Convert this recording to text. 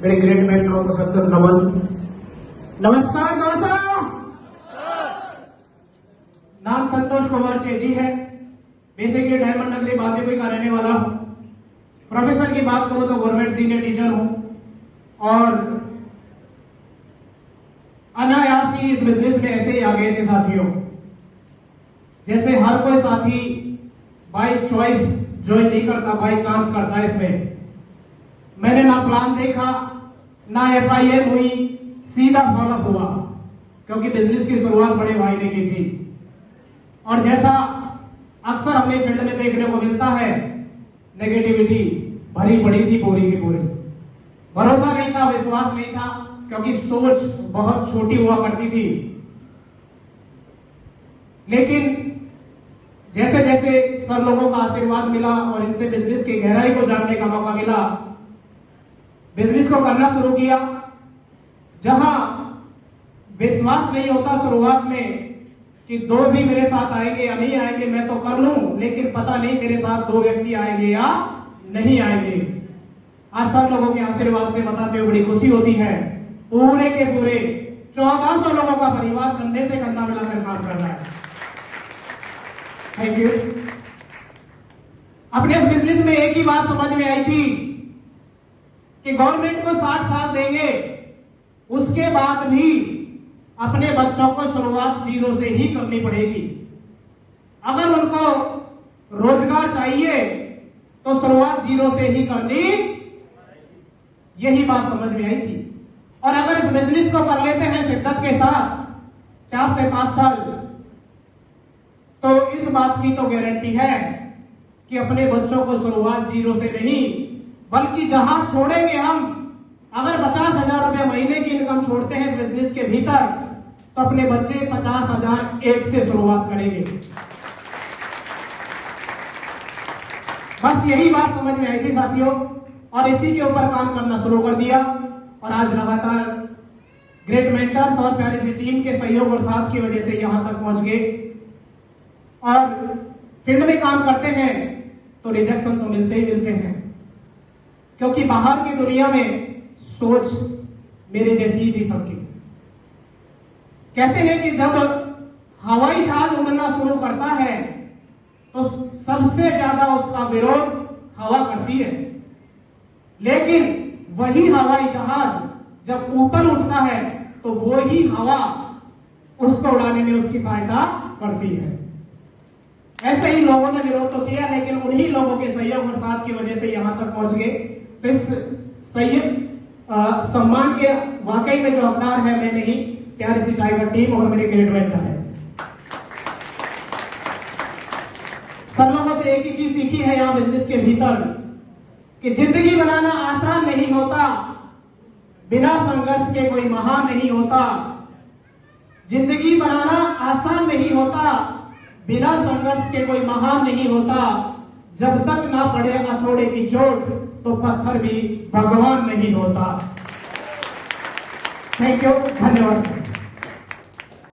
मेरे ग्रेट मेंटरों को सत सत नमन। नमस्कार दोस्तों, नाम संतोष कुमार चेजी है। बेसिकली डायमंड नगरी बातेपुर का रहने वाला हूं। प्रोफेसर की बात करूं तो गवर्नमेंट सीनियर टीचर हूं और अनायास ही इस बिजनेस में ऐसे ही आ गए थे साथियों। जैसे हर कोई साथी बाय चॉइस ज्वाइन नहीं करता, बाय चांस करता है। इसमें मैंने ना प्लान देखा, ना FIM हुई, सीधा फॉलोअप हुआ, क्योंकि बिजनेस की शुरुआत बड़े भाई ने की थी। और जैसा अक्सर हमें फील्ड में देखने को मिलता है, नेगेटिविटी भरी पड़ी थी पूरी की पूरी। भरोसा नहीं था, विश्वास नहीं था, क्योंकि सोच बहुत छोटी हुआ करती थी। लेकिन जैसे जैसे सब लोगों का आशीर्वाद मिला और इनसे बिजनेस की गहराई को जानने का मौका मिला, बिजनेस को करना शुरू किया। जहां विश्वास नहीं होता शुरुआत में कि दो भी मेरे साथ आएंगे या नहीं आएंगे, मैं तो कर लूं, लेकिन पता नहीं मेरे साथ दो व्यक्ति आएंगे या नहीं आएंगे। आज सब लोगों के आशीर्वाद से बताते हुए बड़ी खुशी होती है। पूरे के पूरे 1400 लोगों का परिवार कंधे से कंधा मिलाकर काम कर रहा है। Thank you. अपने इस बिजनेस में एक ही बात समझ में आई थी कि गवर्नमेंट को 60 साल देंगे, उसके बाद भी अपने बच्चों को शुरुआत जीरो से ही करनी पड़ेगी। अगर उनको रोजगार चाहिए तो शुरुआत जीरो से ही करनी, यही बात समझ में आई थी। और अगर इस बिजनेस को कर लेते हैं शिद्दत के साथ 4 से 5 साल, तो इस बात की तो गारंटी है कि अपने बच्चों को शुरुआत जीरो से नहीं, बल्कि जहां छोड़ेंगे हम, अगर 50,000 रुपए महीने की इनकम छोड़ते हैं इस बिजनेस के भीतर, तो अपने बच्चे 50,001 से शुरुआत करेंगे। बस यही बात समझ में आई थी साथियों, और इसी के ऊपर काम करना शुरू कर दिया। और आज लगातार ग्रेट मेंटर्स और प्यारी सी टीम के सहयोग और साथ की वजह से यहां तक पहुंच गए। और फील्ड में काम करते हैं तो रिजेक्शन तो मिलते ही मिलते हैं, क्योंकि बाहर की दुनिया में सोच मेरे जैसी थी सबकी। कहते हैं कि जब हवाई जहाज उड़ना शुरू करता है तो सबसे ज्यादा उसका विरोध हवा करती है, लेकिन वही हवाई जहाज जब ऊपर उठता है तो वही हवा उसको उड़ाने में उसकी सहायता करती है। ऐसे ही लोगों ने विरोध तो किया, लेकिन उन्हीं लोगों के सहयोग और साथ की वजह से यहां तक पहुंच गए। तो इस सम्मान के वाकई में जो हकदार है मैं नहीं, प्यारी सी टाइगर टीम और मेरे ग्रेट मेंटर है। सब लोगों से एक ही चीज सीखी है यहां बिजनेस के भीतर, कि जिंदगी बनाना आसान नहीं होता, बिना संघर्ष के कोई महान नहीं होता। जिंदगी बनाना आसान नहीं होता, बिना संघर्ष के कोई महान नहीं होता। जब तक ना पड़े हथौड़े की चोट, तो पत्थर भी भगवान नहीं होता। थैंक यू, धन्यवाद।